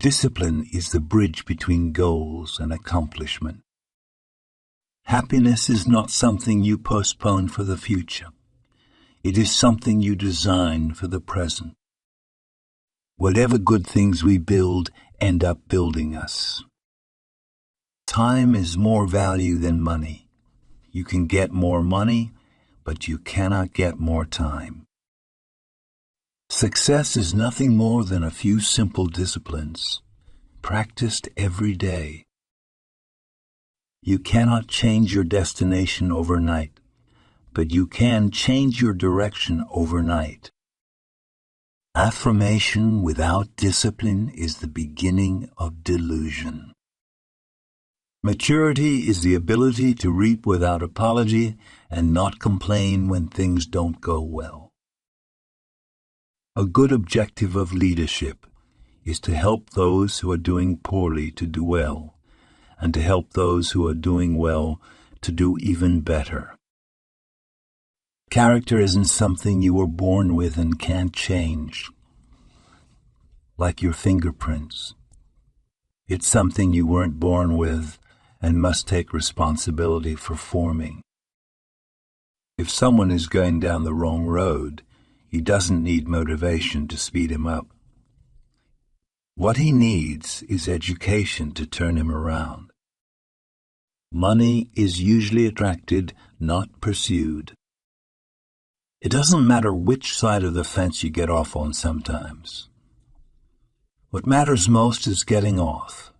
Discipline is the bridge between goals and accomplishment. Happiness is not something you postpone for the future. It is something you design for the present. Whatever good things we build end up building us. Time is more value than money. You can get more money, but you cannot get more time. Success is nothing more than a few simple disciplines, practiced every day. You cannot change your destination overnight, but you can change your direction overnight. Affirmation without discipline is the beginning of delusion. Maturity is the ability to reap without apology and not complain when things don't go well. A good objective of leadership is to help those who are doing poorly to do well, and to help those who are doing well to do even better. Character isn't something you were born with and can't change, like your fingerprints. It's something you weren't born with and must take responsibility for forming. If someone is going down the wrong road, he doesn't need motivation to speed him up. What he needs is education to turn him around. Money is usually attracted, not pursued. It doesn't matter which side of the fence you get off on sometimes. What matters most is getting off.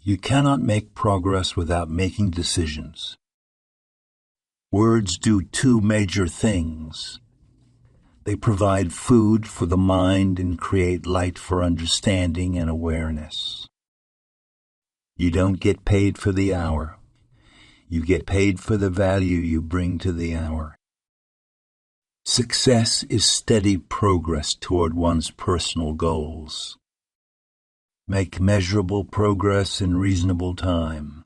You cannot make progress without making decisions. Words do two major things. They provide food for the mind and create light for understanding and awareness. You don't get paid for the hour. You get paid for the value you bring to the hour. Success is steady progress toward one's personal goals. Make measurable progress in reasonable time.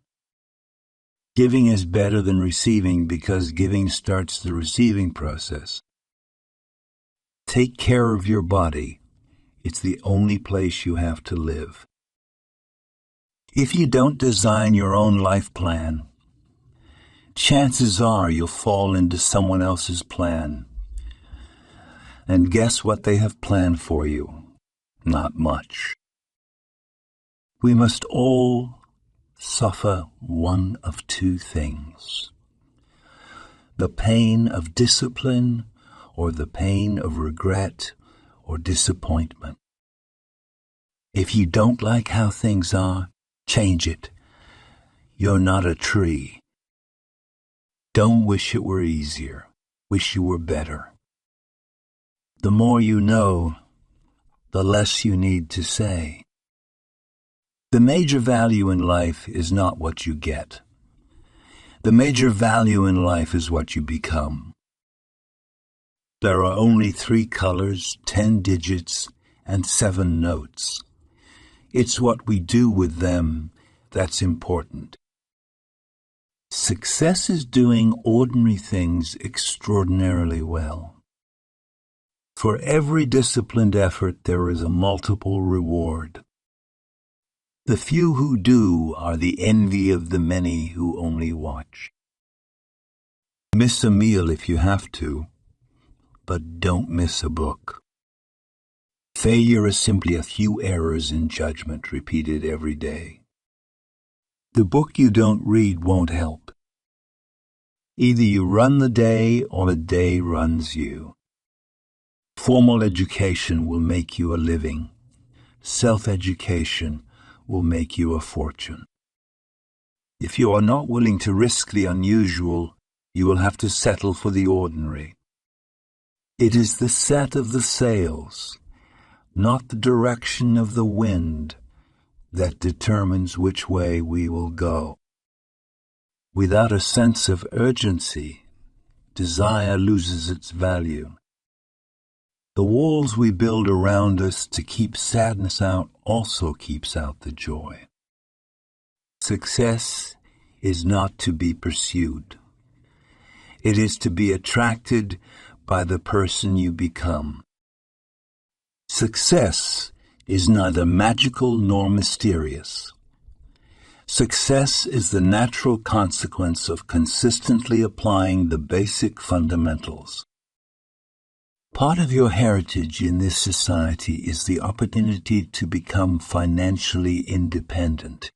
Giving is better than receiving because giving starts the receiving process. Take care of your body. It's the only place you have to live. If you don't design your own life plan, chances are you'll fall into someone else's plan. And guess what they have planned for you? Not much. We must all suffer one of two things: the pain of discipline or the pain of regret or disappointment. If you don't like how things are, change it. You're not a tree. Don't wish it were easier. Wish you were better. The more you know, the less you need to say. The major value in life is not what you get. The major value in life is what you become. There are only 3 colors, 10 digits, and 7 notes. It's what we do with them that's important. Success is doing ordinary things extraordinarily well. For every disciplined effort, there is a multiple reward. The few who do are the envy of the many who only watch. Miss a meal if you have to, but don't miss a book. Failure is simply a few errors in judgment repeated every day. The book you don't read won't help. Either you run the day or the day runs you. Formal education will make you a living. Self-education will make you a fortune. If you are not willing to risk the unusual, you will have to settle for the ordinary. It is the set of the sails, not the direction of the wind, that determines which way we will go. Without a sense of urgency, desire loses its value. The walls we build around us to keep sadness out also keeps out the joy. Success is not to be pursued. It is to be attracted by the person you become. Success is neither magical nor mysterious. Success is the natural consequence of consistently applying the basic fundamentals. Part of your heritage in this society is the opportunity to become financially independent.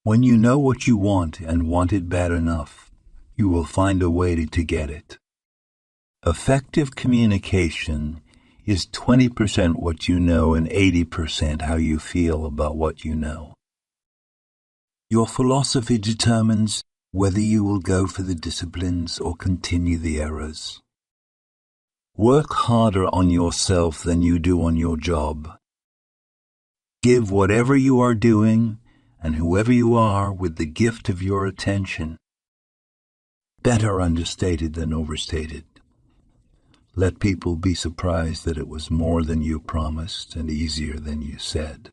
When you know what you want and want it bad enough, you will find a way to get it. Effective communication is 20% what you know and 80% how you feel about what you know. Your philosophy determines whether you will go for the disciplines or continue the errors. Work harder on yourself than you do on your job. Give whatever you are doing and whoever you are with the gift of your attention. Better understated than overstated. Let people be surprised that it was more than you promised and easier than you said.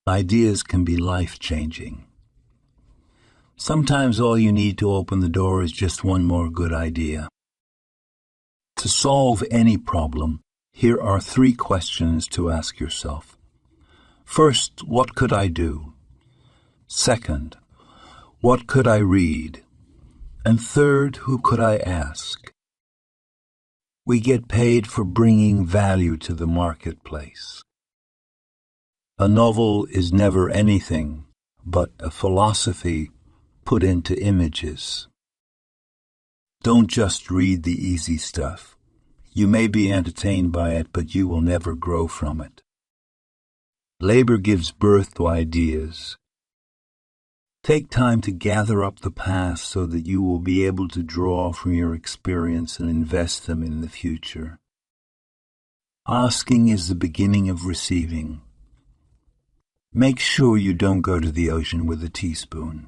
Ideas can be life-changing. Sometimes all you need to open the door is just one more good idea. To solve any problem, here are 3 questions to ask yourself. First, what could I do? Second, what could I read? And third, who could I ask? We get paid for bringing value to the marketplace. A novel is never anything but a philosophy put into images. Don't just read the easy stuff. You may be entertained by it, but you will never grow from it. Labor gives birth to ideas. Take time to gather up the past so that you will be able to draw from your experience and invest them in the future. Asking is the beginning of receiving. Make sure you don't go to the ocean with a teaspoon.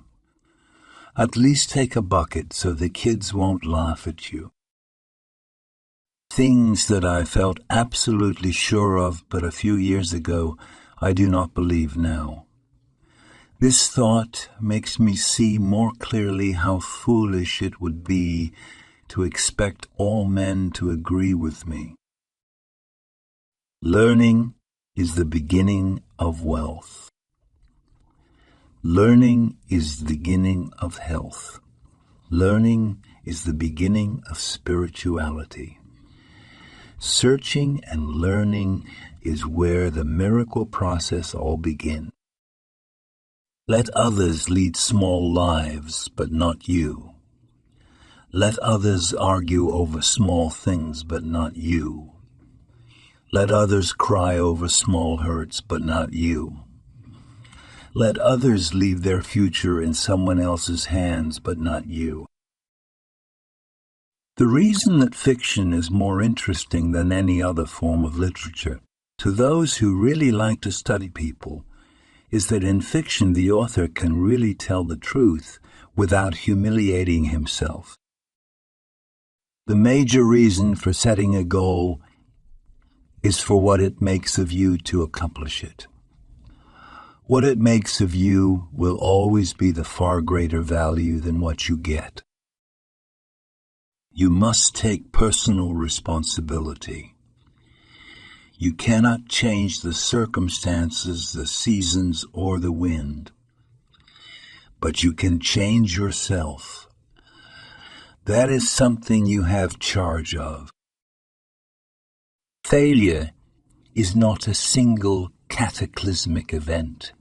At least take a bucket so the kids won't laugh at you. Things that I felt absolutely sure of but a few years ago, I do not believe now. This thought makes me see more clearly how foolish it would be to expect all men to agree with me. Learning is the beginning of wealth. Learning is the beginning of health. Learning is the beginning of spirituality. Searching and learning is where the miracle process all begins. Let others lead small lives, but not you. Let others argue over small things, but not you. Let others cry over small hurts, but not you. Let others leave their future in someone else's hands, but not you. The reason that fiction is more interesting than any other form of literature, to those who really like to study people, is that in fiction the author can really tell the truth without humiliating himself. The major reason for setting a goal is for what it makes of you to accomplish it. What it makes of you will always be the far greater value than what you get. You must take personal responsibility. You cannot change the circumstances, the seasons, or the wind. But you can change yourself. That is something you have charge of. Failure is not a single cataclysmic event.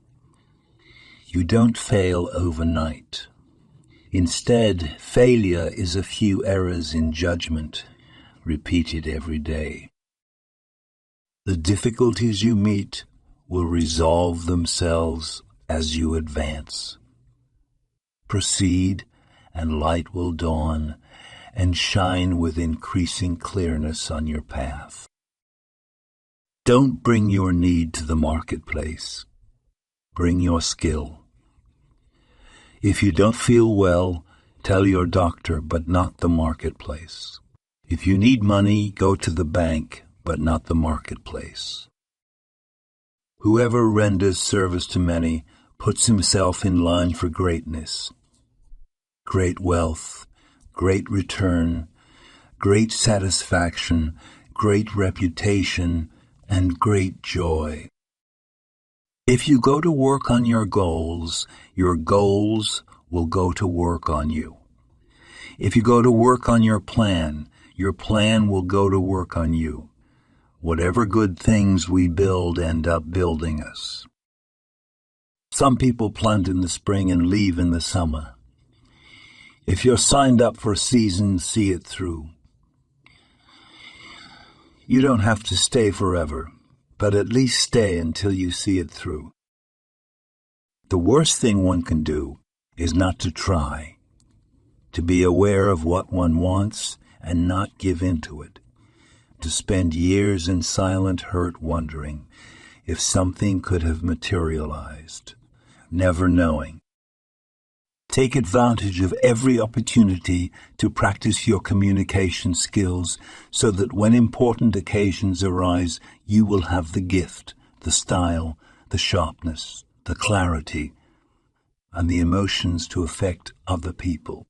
You don't fail overnight. Instead, failure is a few errors in judgment, repeated every day. The difficulties you meet will resolve themselves as you advance. Proceed, and light will dawn and shine with increasing clearness on your path. Don't bring your need to the marketplace. Bring your skill. If you don't feel well, tell your doctor, but not the marketplace. If you need money, go to the bank, but not the marketplace. Whoever renders service to many puts himself in line for greatness. Great wealth, great return, great satisfaction, great reputation, and great joy. If you go to work on your goals will go to work on you. If you go to work on your plan will go to work on you. Whatever good things we build end up building us. Some people plant in the spring and leave in the summer. If you're signed up for a season, see it through. You don't have to stay forever, but at least stay until you see it through. The worst thing one can do is not to try, to be aware of what one wants and not give in to it, to spend years in silent hurt wondering if something could have materialized, never knowing. Take advantage of every opportunity to practice your communication skills so that when important occasions arise, you will have the gift, the style, the sharpness, the clarity, and the emotions to affect other people.